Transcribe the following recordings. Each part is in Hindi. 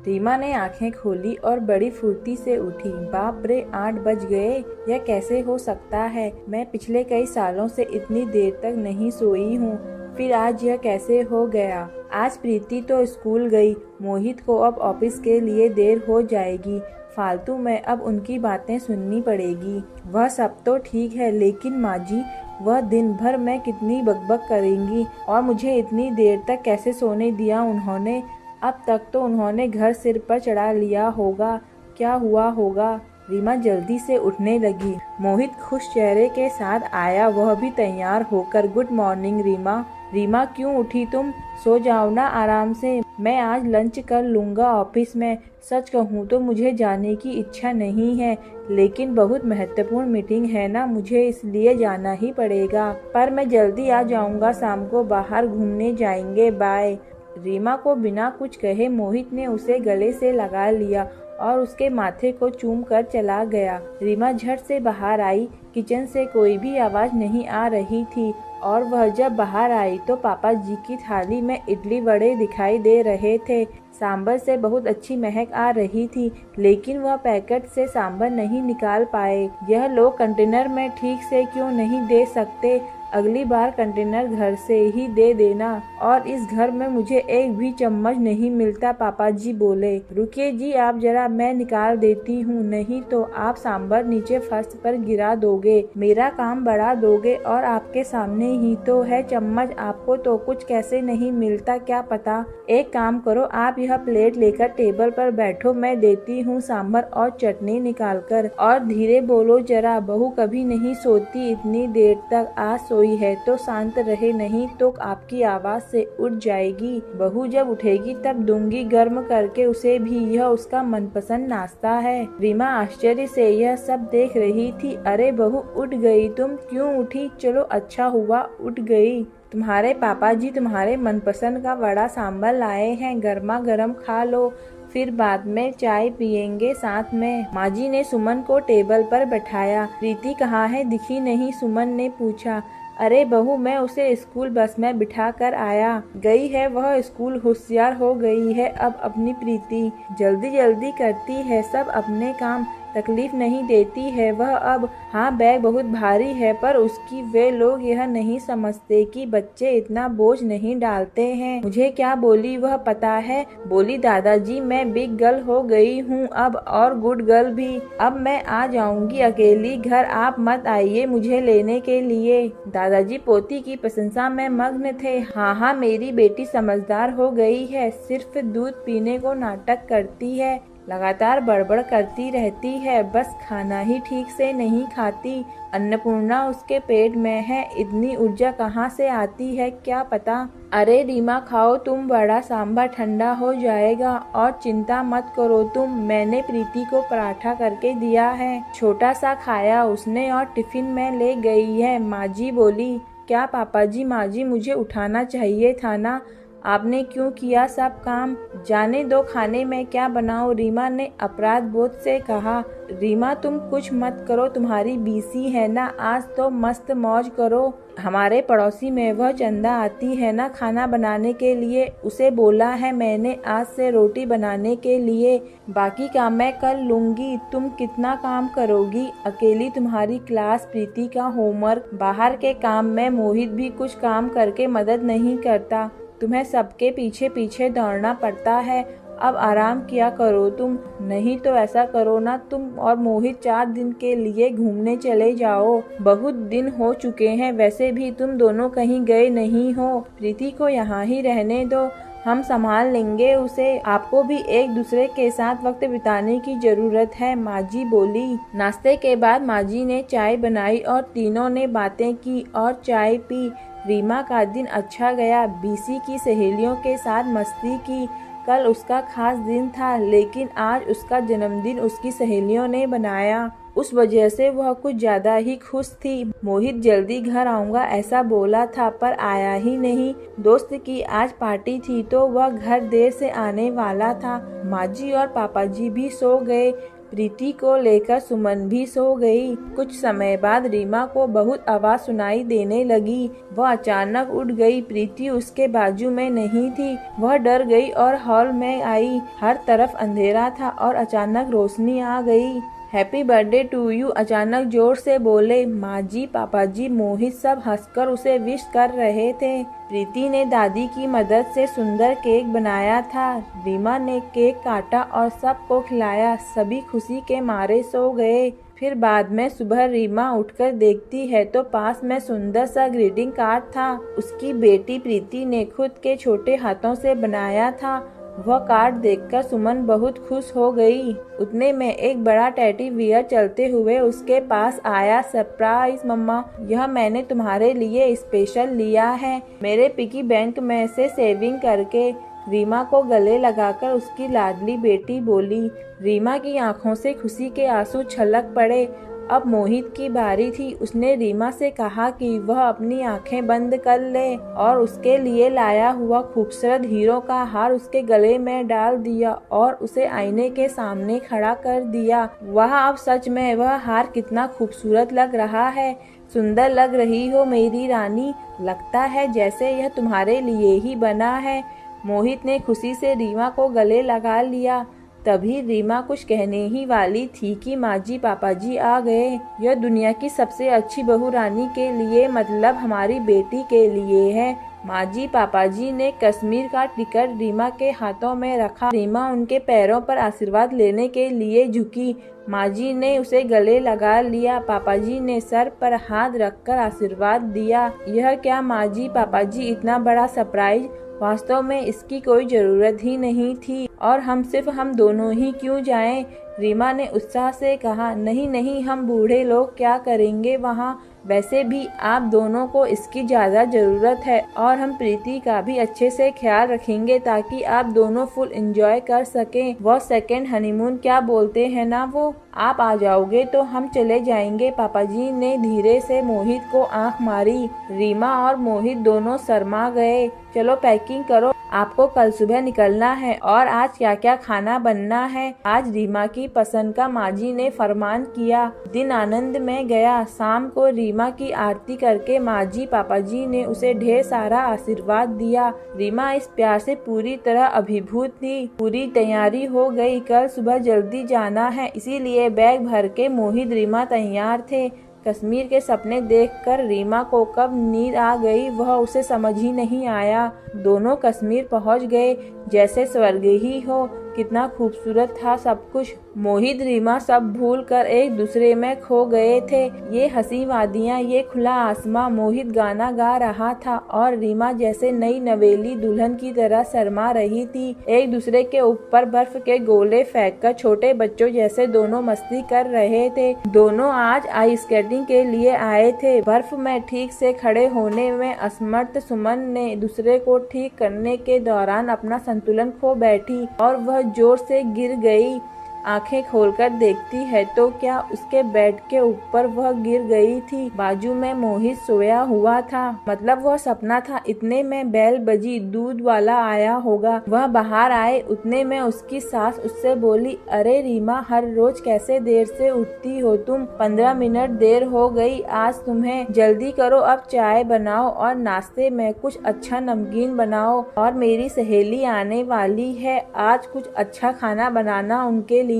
रीमा ने आंखें खोली और बड़ी फुर्ती से उठी। बाप रे, 8 बज गए। यह कैसे हो सकता है? मैं पिछले कई सालों से इतनी देर तक नहीं सोई हूँ, फिर आज यह कैसे हो गया? आज प्रीति तो स्कूल गई, मोहित को अब ऑफिस के लिए देर हो जाएगी। फालतू में अब उनकी बातें सुननी पड़ेगी। वह सब तो ठीक है, लेकिन माँ जी, वह दिन भर में कितनी बकबक करेंगी और मुझे इतनी देर तक कैसे सोने दिया उन्होंने? अब तक तो उन्होंने घर सिर पर चढ़ा लिया होगा। क्या हुआ होगा? रीमा जल्दी से उठने लगी। मोहित खुश चेहरे के साथ आया, वह भी तैयार होकर। Good morning Reema. रीमा, क्यों उठी तुम? सो जाओ ना आराम से, मैं आज लंच कर लूँगा ऑफिस में। सच कहूँ तो मुझे जाने की इच्छा नहीं है, लेकिन बहुत महत्वपूर्ण मीटिंग है ना, मुझे इसलिए जाना ही पड़ेगा। पर मैं जल्दी आ जाऊँगा, शाम को बाहर घूमने जाएंगे। बाय। रीमा को बिना कुछ कहे मोहित ने उसे गले से लगा लिया और उसके माथे को चूम कर चला गया। रीमा झट से बाहर आई। किचन से कोई भी आवाज नहीं आ रही थी और वह जब बाहर आई तो पापा जी की थाली में इडली वड़े दिखाई दे रहे थे। सांभर से बहुत अच्छी महक आ रही थी, लेकिन वह पैकेट से सांभर नहीं निकाल पाए। यह लोग कंटेनर में ठीक से क्यों नहीं दे सकते? अगली बार कंटेनर घर से ही दे देना। और इस घर में मुझे एक भी चम्मच नहीं मिलता। पापा जी बोले। रुकिए जी, आप जरा, मैं निकाल देती हूँ, नहीं तो आप सांभर नीचे फर्श पर गिरा दोगे, मेरा काम बढ़ा दोगे। और आपके सामने ही तो है चम्मच, आपको तो कुछ कैसे नहीं मिलता क्या पता। एक काम करो, आप यह प्लेट लेकर टेबल पर बैठो, मैं देती हूँ सांभर और चटनी निकाल कर। और धीरे बोलो जरा, बहू कभी नहीं सोती इतनी देर तक। आज सोई है तो शांत रहे, नहीं तो आपकी आवाज से उठ जाएगी। बहू जब उठेगी तब दूंगी गर्म करके उसे भी, यह उसका मनपसंद नाश्ता है। रीमा आश्चर्य से यह सब देख रही थी। अरे बहू, उठ गई तुम? क्यों उठी? चलो अच्छा हुआ उठ गई। तुम्हारे पापा जी तुम्हारे मनपसंद का वड़ा सांभर लाए हैं, गर्मा गर्म खा लो, फिर बाद में चाय पियेंगे साथ में। माँ जी ने सुमन को टेबल पर बैठाया। प्रीति कहाँ है, दिखी नहीं? सुमन ने पूछा। अरे बहू, मैं उसे स्कूल बस में बिठा कर आया। गई है वह स्कूल, होशियार हो गई है अब अपनी प्रीति। जल्दी जल्दी करती है सब अपने काम, तकलीफ नहीं देती है वह अब। हाँ, बैग बहुत भारी है, पर उसकी वे लोग यह नहीं समझते कि बच्चे इतना बोझ नहीं डालते हैं। मुझे क्या बोली वह पता है? बोली, दादाजी मैं बिग गर्ल हो गई हूँ अब, और गुड गर्ल भी। अब मैं आ जाऊंगी अकेली घर, आप मत आइए मुझे लेने के लिए। दादाजी पोती की प्रशंसा में मग्न थे। हाँ हाँ, मेरी बेटी समझदार हो गई है, सिर्फ दूध पीने को नाटक करती है, लगातार बड़बड़ करती रहती है, बस खाना ही ठीक से नहीं खाती। अन्नपूर्णा उसके पेट में है, इतनी ऊर्जा कहाँ से आती है क्या पता। अरे रीमा, खाओ तुम बड़ा सांभर, ठंडा हो जाएगा। और चिंता मत करो तुम, मैंने प्रीति को पराठा करके दिया है, छोटा सा खाया उसने और टिफिन में ले गई है। माँ जी बोली। क्या पापा जी? माँ जी, मुझे उठाना चाहिए था ना, आपने क्यों किया सब काम? जाने दो, खाने में क्या बनाओ? रीमा ने अपराध बोध से कहा। रीमा तुम कुछ मत करो, तुम्हारी बीसी है ना, आज तो मस्त मौज करो। हमारे पड़ोसी में वह चंदा आती है ना खाना बनाने के लिए, उसे बोला है मैंने आज से रोटी बनाने के लिए, बाकी काम मैं कर लूंगी। तुम कितना काम करोगी अकेली? तुम्हारी क्लास, प्रीति का होमवर्क, बाहर के काम में मोहित भी कुछ काम करके मदद नहीं करता, तुम्हें सबके पीछे पीछे दौड़ना पड़ता है। अब आराम किया करो तुम, नहीं तो ऐसा करो ना, तुम और मोहित 4 दिन के लिए घूमने चले जाओ। बहुत दिन हो चुके हैं, वैसे भी तुम दोनों कहीं गए नहीं हो। प्रीति को यहाँ ही रहने दो, हम संभाल लेंगे उसे। आपको भी एक दूसरे के साथ वक्त बिताने की जरूरत है, माँ जी बोली। नाश्ते के बाद माँ जी ने चाय बनाई और तीनों ने बातें की और चाय पी। रीमा का दिन अच्छा गया, बीसी की सहेलियों के साथ मस्ती की। कल उसका खास दिन था, लेकिन आज उसका जन्मदिन उसकी सहेलियों ने बनाया, उस वजह से वह कुछ ज्यादा ही खुश थी। मोहित जल्दी घर आऊंगा ऐसा बोला था, पर आया ही नहीं। दोस्त की आज पार्टी थी तो वह घर देर से आने वाला था। माँ जी और पापा जी भी सो गए। प्रीति को लेकर सुमन भी सो गई। कुछ समय बाद रीमा को बहुत आवाज सुनाई देने लगी। वह अचानक उठ गई। प्रीति उसके बाजू में नहीं थी। वह डर गई और हॉल में आई। हर तरफ अंधेरा था और अचानक रोशनी आ गई। हैप्पी बर्थडे टू यू अचानक जोर से बोले। माँ जी, पापा जी, मोहित सब हंसकर उसे विश कर रहे थे। प्रीति ने दादी की मदद से सुंदर केक बनाया था। रीमा ने केक काटा और सबको खिलाया। सभी खुशी के मारे सो गए। फिर बाद में सुबह रीमा उठकर देखती है तो पास में सुंदर सा ग्रीटिंग कार्ड था। उसकी बेटी प्रीति ने खुद के छोटे हाथों से बनाया था। वह कार्ड देखकर सुमन बहुत खुश हो गई। उतने में एक बड़ा टेडी बियर चलते हुए उसके पास आया। सरप्राइज मम्मा, यह मैंने तुम्हारे लिए स्पेशल लिया है, मेरे पिगी बैंक में से सेविंग करके। रीमा को गले लगाकर उसकी लाडली बेटी बोली। रीमा की आंखों से खुशी के आंसू छलक पड़े। अब मोहित की बारी थी। उसने रीमा से कहा कि वह अपनी आंखें बंद कर ले और उसके लिए लाया हुआ खूबसूरत हीरो का हार उसके गले में डाल दिया और उसे आईने के सामने खड़ा कर दिया। वह अब सच में वह हार कितना खूबसूरत लग रहा है। सुंदर लग रही हो मेरी रानी, लगता है जैसे यह तुम्हारे लिए ही बना है। मोहित ने खुशी से रीमा को गले लगा लिया। तभी रीमा कुछ कहने ही वाली थी कि माँ जी, पापा जी आ गए। यह दुनिया की सबसे अच्छी बहू रानी के लिए, मतलब हमारी बेटी के लिए है। माँ जी, पापा जी ने कश्मीर का टिकट रीमा के हाथों में रखा। रीमा उनके पैरों पर आशीर्वाद लेने के लिए झुकी। माँ जी ने उसे गले लगा लिया। पापा जी ने सर पर हाथ रखकर आशीर्वाद दिया। यह क्या माँ जी, पापा जी, इतना बड़ा सरप्राइज? वास्तव में इसकी कोई जरूरत ही नहीं थी और हम दोनों ही क्यों जाएं? रीमा ने उत्साह से कहा। नहीं नहीं, हम बूढ़े लोग क्या करेंगे वहाँ? वैसे भी आप दोनों को इसकी ज्यादा जरूरत है और हम प्रीति का भी अच्छे से ख्याल रखेंगे ताकि आप दोनों फुल एंजॉय कर सकें। वो सेकंड हनीमून क्या बोलते हैं ना वो। आप आ जाओगे तो हम चले जाएंगे। पापा जी ने धीरे से मोहित को आंख मारी। रीमा और मोहित दोनों शर्मा गए। चलो पैकिंग करो, आपको कल सुबह निकलना है। और आज क्या क्या खाना बनना है? आज रीमा की पसंद का माँ जी ने फरमान किया। दिन आनंद में गया। शाम को रीमा की आरती करके माँ जी, पापा जी ने उसे ढेर सारा आशीर्वाद दिया। रीमा इस प्यार से पूरी तरह अभिभूत थी। पूरी तैयारी हो गई। कल सुबह जल्दी जाना है, इसीलिए बैग भर के मोहित रीमा तैयार थे। कश्मीर के सपने देखकर रीमा को कब नींद आ गई वह उसे समझ ही नहीं आया। दोनों कश्मीर पहुंच गए जैसे स्वर्ग ही हो। कितना खूबसूरत था सब कुछ। मोहित रीमा सब भूलकर एक दूसरे में खो गए थे। ये हंसी वादियाँ, ये खुला आसमां। मोहित गाना गा रहा था और रीमा जैसे नई नवेली दुल्हन की तरह शर्मा रही थी। एक दूसरे के ऊपर बर्फ के गोले फेंककर छोटे बच्चों जैसे दोनों मस्ती कर रहे थे। दोनों आज आइस स्केटिंग के लिए आए थे। बर्फ में ठीक से खड़े होने में असमर्थ सुमन ने दूसरे को ठीक करने के दौरान अपना संतुलन खो बैठी और वह जोर से गिर गई। आंखें खोलकर देखती है तो क्या उसके बेड के ऊपर वह गिर गई थी। बाजू में मोहित सोया हुआ था। मतलब वह सपना था। इतने में बेल बजी। दूध वाला आया होगा। वह बाहर आए। उतने में उसकी सास उससे बोली, अरे रीमा, हर रोज कैसे देर से उठती हो तुम? 15 मिनट देर हो गई आज तुम्हें। जल्दी करो, अब चाय बनाओ और नाश्ते में कुछ अच्छा नमकीन बनाओ। और मेरी सहेली आने वाली है, आज कुछ अच्छा खाना बनाना उनके लिए।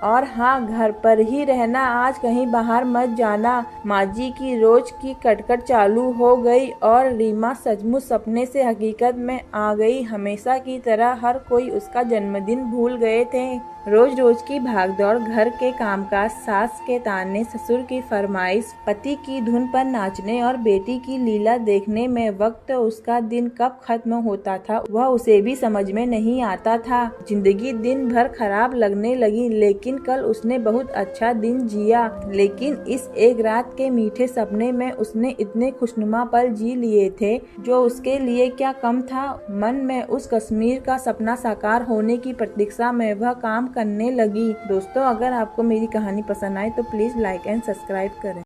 और हाँ, घर पर ही रहना, आज कहीं बाहर मत जाना। माँ जी की रोज की कटकट चालू हो गई और रीमा सचमुच सपने से हकीकत में आ गई। हमेशा की तरह हर कोई उसका जन्मदिन भूल गए थे। रोज रोज की भागदौड़, घर के कामकाज, सास के ताने, ससुर की फरमाइश, पति की धुन पर नाचने और बेटी की लीला देखने में वक्त उसका दिन कब खत्म होता था वह उसे भी समझ में नहीं आता था। जिंदगी दिन भर खराब लगने लगी, लेकिन कल उसने बहुत अच्छा दिन जिया। लेकिन इस एक रात के मीठे सपने में उसने इतने खुशनुमा पल जी लिए थे जो उसके लिए क्या कम था। मन में उस कश्मीर का सपना साकार होने की प्रतीक्षा में वह काम करने लगी। दोस्तों, अगर आपको मेरी कहानी पसंद आए तो प्लीज लाइक एंड सब्सक्राइब करें।